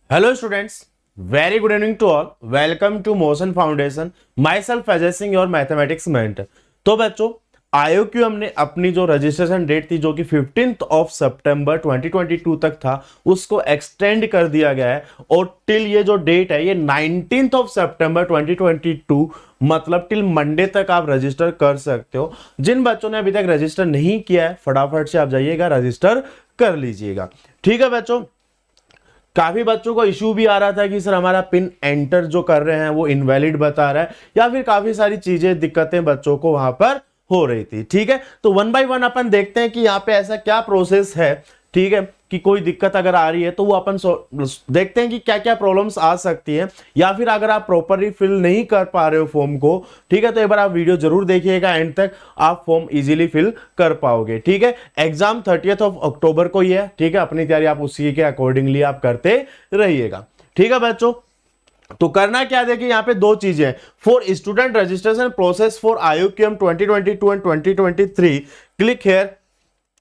Hello students, very good evening to all. Welcome to Motion Foundation. Myself Ajay Singh, your mathematics mentor. तो बच्चों IOQ हमने अपनी जो registration date थी जो कि 15th ऑफ सितंबर 2022 तक था उसको एक्सटेंड कर दिया गया है और टिल ये जो डेट है ये 19th ऑफ सितंबर 2022 मतलब टिल मंडे तक आप रजिस्टर कर सकते हो। जिन बच्चों ने अभी तक रजिस्टर नहीं किया है फटाफट से आप जाइएगा रजिस्टर कर लीजिएगा। ठीक है बच्चों, काफी बच्चों को इश्यू भी आ रहा था कि सर हमारा पिन एंटर जो कर रहे हैं वो इनवैलिड बता रहा है या फिर काफी सारी चीजें दिक्कतें बच्चों को वहां पर हो रही थी। ठीक है, तो वन बाय वन अपन देखते हैं कि यहाँ पे ऐसा क्या प्रोसेस है। ठीक है, कि कोई दिक्कत अगर आ रही है तो वो अपन देखते हैं कि क्या क्या प्रॉब्लम्स आ सकती है या फिर अगर आप प्रॉपरली फिल नहीं कर पा रहे हो फॉर्म को, ठीक है, तो एक बार आप वीडियो जरूर देखिएगा एंड तक, आप फॉर्म इजीली फिल कर पाओगे। ठीक है, एग्जाम 30th ऑफ अक्टूबर को ही है। ठीक है, अपनी तैयारी आप उसी के अकॉर्डिंगली आप करते रहिएगा। ठीक है बच्चों, तो करना क्या, देखिए यहाँ पे दो चीजें हैं। For student registration process for IOQM 2022 and 2023 click here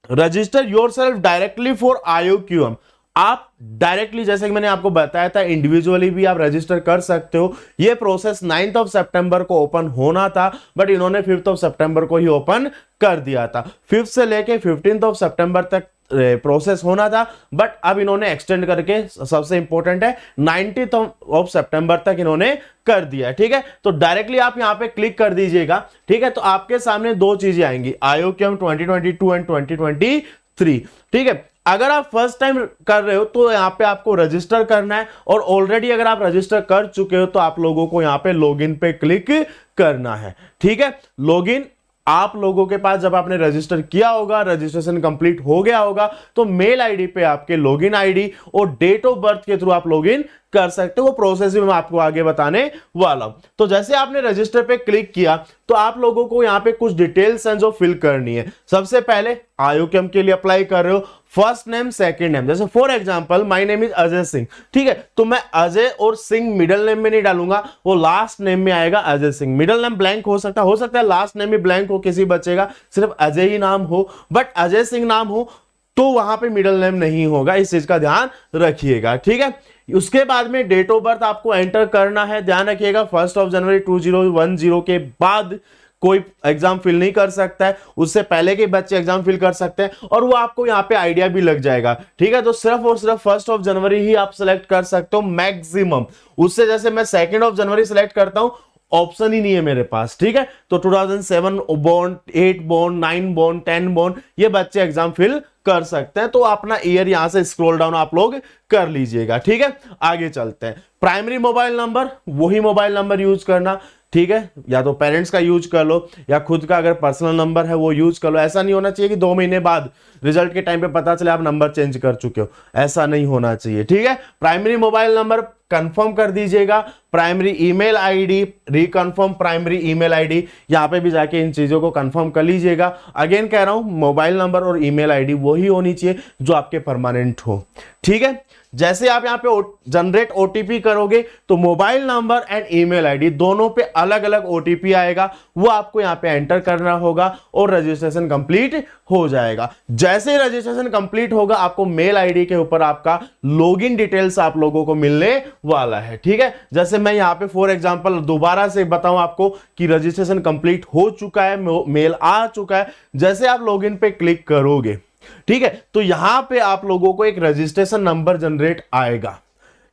register yourself directly for IOQM। आप डायरेक्टली जैसे कि मैंने आपको बताया था इंडिविजुअली भी आप रजिस्टर कर सकते हो। ये प्रोसेस 9th ऑफ सितंबर को ओपन होना था बट इन्होंने 5th ऑफ सितंबर को ही ओपन कर दिया था। 5th से लेके 15th ऑफ सितंबर तक प्रोसेस होना था बट अब इन्होंने एक्सटेंड करके सबसे इंपॉर्टेंट है 19th ऑफ सितंबर तक इन्होंने कर दिया। ठीक है, तो डायरेक्टली आप यहां पे क्लिक कर दीजिएगा। ठीक है, तो आपके सामने दो चीजें आएंगी, IOQM 2022 एंड 2023। ठीक है, अगर आप फर्स्ट टाइम कर रहे हो तो यहां पे आपको रजिस्टर करना है और ऑलरेडी अगर आप रजिस्टर कर चुके हो तो आप लोगों को यहां पे लॉगिन पे क्लिक करना है। ठीक है, लॉगिन आप लोगों के पास जब आपने रजिस्टर किया होगा, रजिस्ट्रेशन कंप्लीट हो गया होगा तो मेल आईडी पे आपके लॉगिन आईडी और डेट ऑफ बर्थ के थ्रू आप लॉगिन कर सकते हो। वो प्रोसेस भी मैं आपको आगे बताने वाला हूं। तो जैसे आपने रजिस्टर पे क्लिक किया तो आप लोगों को यहां पे कुछ डिटेल्स हैं जो फिल करनी है। सबसे पहले IOQM के लिए अप्लाई कर रहे हो, फर्स्ट नेम सेकंड नेम, जैसे for example my name is Ajay Singh. ठीक है, तो मैं अजय और सिंह मिडिल नेम में नहीं डालूंगा, वो लास्ट नेम में आएगा Ajay Singh. Middle name blank हो सकता है लास्ट नेम भी ब्लैंक हो किसी बच्चे का, सिर्फ अजय ही नाम हो, बट अजय सिंह नाम हो तो वहां पे मिडिल नेम नहीं होगा, इस चीज का ध्यान रखिएगा। ठीक है, उसके बाद में डेट ऑफ बर्थ आपको एंटर करना है, ध्यान रखिएगा 1 जनवरी 2010 के बाद कोई एग्जाम फिल नहीं कर सकता है, उससे पहले के बच्चे एग्जाम फिल कर सकते हैं और वो आपको यहाँ पे आइडिया भी लग जाएगा। ठीक है, तो सिर्फ और सिर्फ 1 जनवरी ही आप सिलेक्ट कर सकते हो मैक्सिमम, उससे जैसे मैं 2 जनवरी सिलेक्ट करता हूं ऑप्शन ही नहीं है मेरे पास। ठीक है, तो 2007 बोर्न, 8 बोर्न, 9 बोर्न, 10 बोर्न ये बच्चे एग्जाम फिल कर सकते हैं। तो अपना ईयर यहां से स्क्रॉल डाउन आप लोग कर लीजिएगा। ठीक है, आगे चलते हैं। प्राइमरी मोबाइल नंबर, वही मोबाइल नंबर यूज करना। ठीक है, या तो पेरेंट्स का यूज कर लो या खुद का अगर पर्सनल नंबर है वो यूज कर लो। ऐसा नहीं होना चाहिए कि 2 महीने बाद रिजल्ट के टाइम पे पता चले आप नंबर चेंज कर चुके हो, ऐसा नहीं होना चाहिए। ठीक है, प्राइमरी मोबाइल नंबर कंफर्म कर दीजिएगा। Primary email ID, reconfirm primary email ID, यहां पे भी जाके इन चीजों को कंफर्म कर लीजिएगा। अगेन कह रहा हूं मोबाइल नंबर और ईमेल आईडी वही होनी चाहिए जो आपके परमानेंट हो। ठीक है, जैसे आप यहां पे जनरेट OTP करोगे तो mobile number and email ID दोनों पे अलग अलग OTP आएगा, वो आपको यहां पे एंटर करना होगा और रजिस्ट्रेशन कंप्लीट हो जाएगा। जैसे रजिस्ट्रेशन कंप्लीट होगा आपको मेल आईडी के ऊपर आपका लॉगिन डिटेल्स आप लोगों को मिलने वाला है। ठीक है, जैसे मैं यहां पे फॉर एग्जांपल दोबारा से बताऊं आपको कि रजिस्ट्रेशन कंप्लीट हो चुका है, मेल आ चुका है। जैसे आप लॉगिन पे क्लिक करोगे, ठीक है, तो यहां पे आप लोगों को एक रजिस्ट्रेशन नंबर जनरेट आएगा।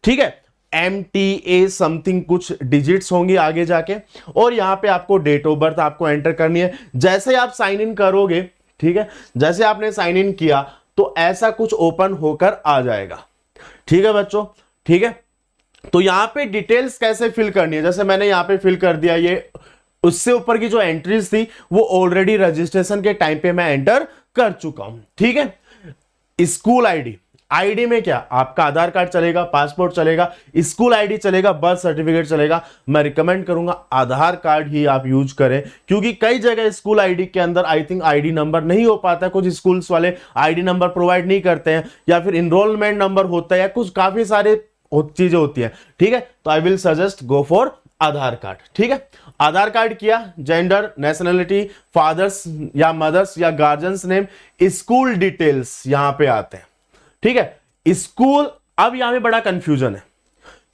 ठीक है, MTA समथिंग कुछ डिजिट्स होंगी आगे जाके और यहां पे आपको डेट ऑफ बर्थ आपको एंटर करनी है। जैसे आप साइन इन करोगे, ठीक है, जैसे आपने साइन इन किया तो ऐसा कुछ ओपन होकर आ जाएगा। ठीक है बच्चों, ठीक है, तो यहां पे डिटेल्स कैसे फिल करनी है, जैसे मैंने यहां पे फिल कर दिया, ये उससे ऊपर की जो एंट्रीज थी वो ऑलरेडी रजिस्ट्रेशन के टाइम पे मैं एंटर कर चुका हूं। ठीक है, स्कूल आईडी में क्या आपका आधार कार्ड चलेगा, पासपोर्ट चलेगा, स्कूल आईडी चलेगा, बर्थ सर्टिफिकेट चलेगा। मैं रिकमेंड करूंगा आधार कार्ड ही आप यूज करें क्योंकि कई जगह स्कूल आईडी के अंदर आई थिंक आईडी नंबर नहीं हो पाता है, कुछ स्कूल्स वाले आईडी नंबर प्रोवाइड नहीं करते हैं या फिर इनरोलमेंट नंबर होता है या कुछ काफी सारे चीजें होती है। ठीक है, तो I will suggest go for Aadhaar card. ठीक है, आधार कार्ड किया, जेंडर, नेशनलिटी, फादर्स या मदर्स या गार्जियंस नेम, स्कूल डिटेल्स यहां पे आते हैं। ठीक है, स्कूल अब यहां में बड़ा कंफ्यूजन है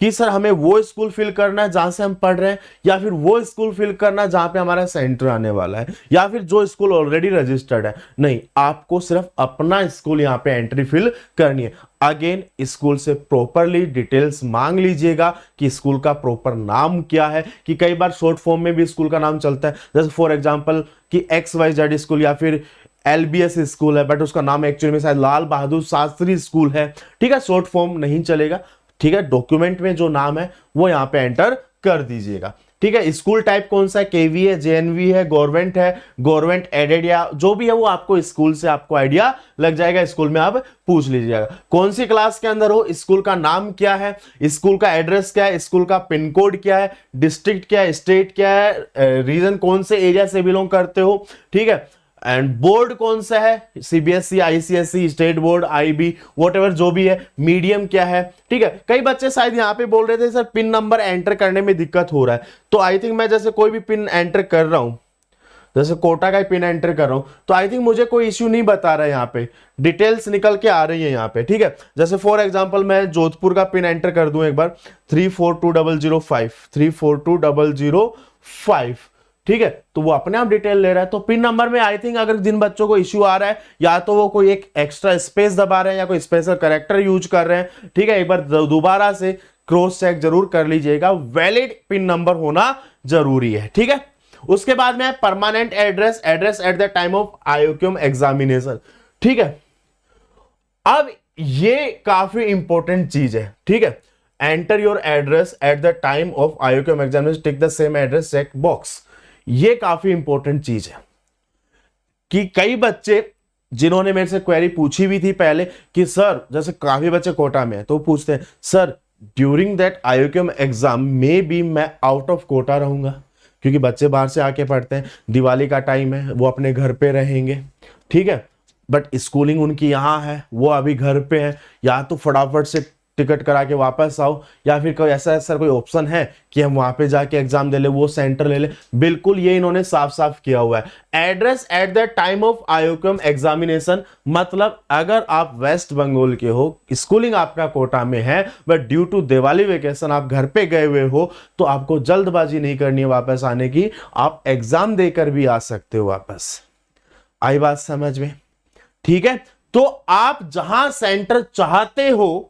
कि सर हमें वो स्कूल फिल करना है जहां से हम पढ़ रहे हैं, या फिर वो स्कूल फिल करना है जहां पे हमारा सेंटर आने वाला है, या फिर जो स्कूल ऑलरेडी रजिस्टर्ड है। नहीं, आपको सिर्फ अपना स्कूल यहां पे एंट्री फिल करनी है। अगेन स्कूल से प्रॉपरली डिटेल्स मांग लीजिएगा कि स्कूल का प्रॉपर नाम क्या है, कि कई बार शॉर्ट फॉर्म में भी स्कूल का नाम चलता है, जैसे फॉर एग्जांपल कि XYZ स्कूल या फिर LBS स्कूल है, बट उसका नाम एक्चुअली में शायद लाल बहादुर शास्त्री स्कूल है। ठीक है, शॉर्ट फॉर्म नहीं चलेगा। ठीक है, डॉक्यूमेंट में जो नाम है वो यहां पे एंटर कर दीजिएगा। ठीक है, स्कूल टाइप कौन सा है, KV है, JNV है, गवर्नमेंट एडेड, या जो भी है वो आपको स्कूल से आपको आइडिया लग जाएगा। स्कूल में आप पूछ लीजिएगा कौन सी क्लास के अंदर हो, स्कूल का नाम क्या है, स्कूल का एड्रेस क्या है, स्कूल का पिन कोड क्या है, डिस्ट्रिक्ट क्या है, स्टेट क्या है, रीजन कौन से एरिया से बिलोंग करते हो। ठीक है, एंड बोर्ड कौन सा है, CBSE, ICSE, state board, IB, whatever जो भी है, मीडियम क्या है। ठीक है, कई बच्चे शायद यहां पे बोल रहे थे सर पिन नंबर एंटर करने में दिक्कत हो रहा है, तो आई थिंक मैं जैसे कोई भी पिन एंटर कर रहा हूं, जैसे कोटा का पिन एंटर कर रहा हूं, तो आई थिंक मुझे कोई इश्यू नहीं बता रहा है, यहाँ पे डिटेल्स निकल के आ रही है यहाँ पे। ठीक है, जैसे फॉर एग्जांपल मैं जोधपुर का पिन एंटर कर दूं एक बार, 342005। ठीक है, तो वो अपने आप डिटेल ले रहा है। तो पिन नंबर में आई थिंक अगर जिन बच्चों को इश्यू आ रहा है, या तो वो कोई एक एक्स्ट्रा स्पेस दबा रहे हैं या कोई स्पेशल कैरेक्टर यूज कर रहे हैं। ठीक है, एक बार दोबारा से क्रॉस चेक जरूर कर लीजिएगा, वैलिड पिन नंबर होना जरूरी है। ठीक है, उसके बाद में permanent address at the time of IOQM examination. ठीक है, अब ये काफी इंपॉर्टेंट चीज है। ठीक है, enter your address at the time of IOQM examination, tick the same address check box. ये काफी इंपॉर्टेंट चीज है कि कई बच्चे जिन्होंने मेरे से क्वेरी पूछी भी थी पहले कि सर, जैसे काफी बच्चे कोटा में है तो पूछते हैं sir during that IOQM exam में भी मैं आउट ऑफ कोटा रहूंगा, क्योंकि बच्चे बाहर से आके पढ़ते हैं, दिवाली का टाइम है, वो अपने घर पे रहेंगे। ठीक है, बट स्कूलिंग उनकी यहाँ है, वो अभी घर पे है, या तो फटाफट से टिकट करा के वापस आओ, या फिर कोई ऐसा सर कोई ऑप्शन है कि हम वहां पे जाके एग्जाम दे ले, वो सेंटर ले ले। बिल्कुल ये इन्होंने साफ साफ किया हुआ है। Address at the time of IOQM examination, मतलब अगर आप वेस्ट बंगाल के हो, स्कूलिंग आपका कोटा में है, but due to Diwali vacation आप घर पे गए हुए हो, तो आपको जल्दबाजी नहीं करनी है वापस आने की, आप एग्जाम देकर भी आ सकते हो वापस। आई बात समझ में? ठीक है, तो आप जहां सेंटर चाहते हो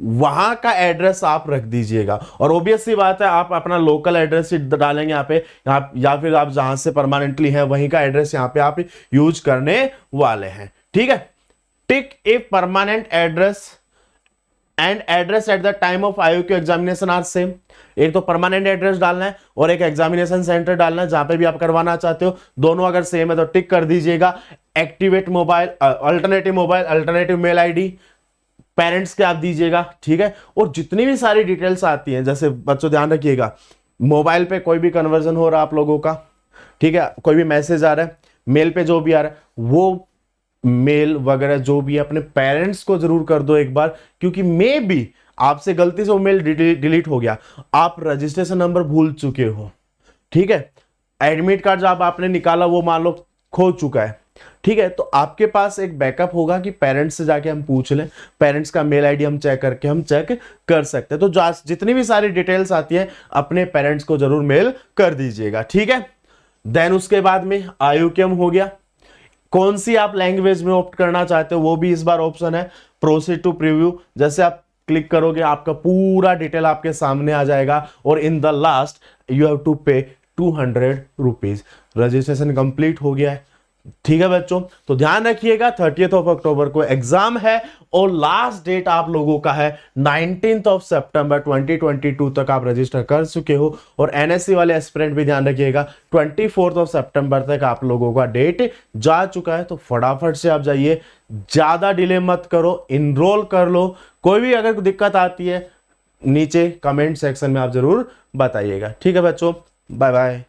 वहां का एड्रेस आप रख दीजिएगा, और ऑब्वियस सी बात है आप अपना लोकल एड्रेस डालेंगे यहाँ पे, या फिर आप जहां से परमानेंटली हैं वहीं का एड्रेस यहाँ पे आप यूज करने वाले हैं। ठीक है, tick if permanent address and address at the time of IOQ examination are same. एक तो परमानेंट एड्रेस डालना है और एक एग्जामिनेशन सेंटर डालना है जहां पे भी आप करवाना चाहते हो, दोनों अगर सेम है तो टिक कर दीजिएगा। Activate mobile, alternative mail ID, parents के आप दीजिएगा। ठीक है, और जितनी भी सारी डिटेल्स आती हैं, जैसे बच्चों ध्यान रखिएगा, मोबाइल पे कोई भी कन्वर्जन हो रहा है आप लोगों का, ठीक है, कोई भी मैसेज आ रहा है, मेल पे जो भी आ रहा है, वो मेल वगैरह जो भी है अपने पेरेंट्स को जरूर कर दो एक बार, क्योंकि मे बी आपसे गलती से वो मेल डिलीट हो गया, आप रजिस्ट्रेशन नंबर भूल चुके हो। ठीक है, एडमिट कार्ड जब आपने निकाला वो मान लो खो चुका है। ठीक है, तो आपके पास एक बैकअप होगा कि पेरेंट्स से जाके हम पूछ लें, पेरेंट्स का मेल ID हम चेक करके हम चेक कर सकते हैं। तो जितनी भी सारी डिटेल्स आती है अपने पेरेंट्स को जरूर मेल कर दीजिएगा। ठीक है, देन उसके बाद में IOQM हो गया। कौन सी आप लैंग्वेज में ऑप्ट करना चाहते हो वो भी इस बार ऑप्शन है, प्रोसीड टू प्रीव्यू। जैसे आप क्लिक करोगे आपका पूरा डिटेल आपके सामने आ जाएगा, और in the last you have to pay 200 rupees. Registration complete हो गया है। ठीक है बच्चों, तो ध्यान रखिएगा 30th ऑफ अक्टूबर को एग्जाम है, और लास्ट डेट आप लोगों का है 19th ऑफ सितंबर 2022 तक आप रजिस्टर कर चुके हो। और NSC वाले एस्पिरेंट भी ध्यान रखिएगा 24th ऑफ सितंबर तक आप लोगों का डेट जा चुका है। तो फटाफट से आप जाइए, ज्यादा डिले मत करो, इनरोल कर लो। कोई भी अगर दिक्कत आती है नीचे कमेंट सेक्शन में आप जरूर बताइएगा। ठीक है बच्चों, बाय बाय।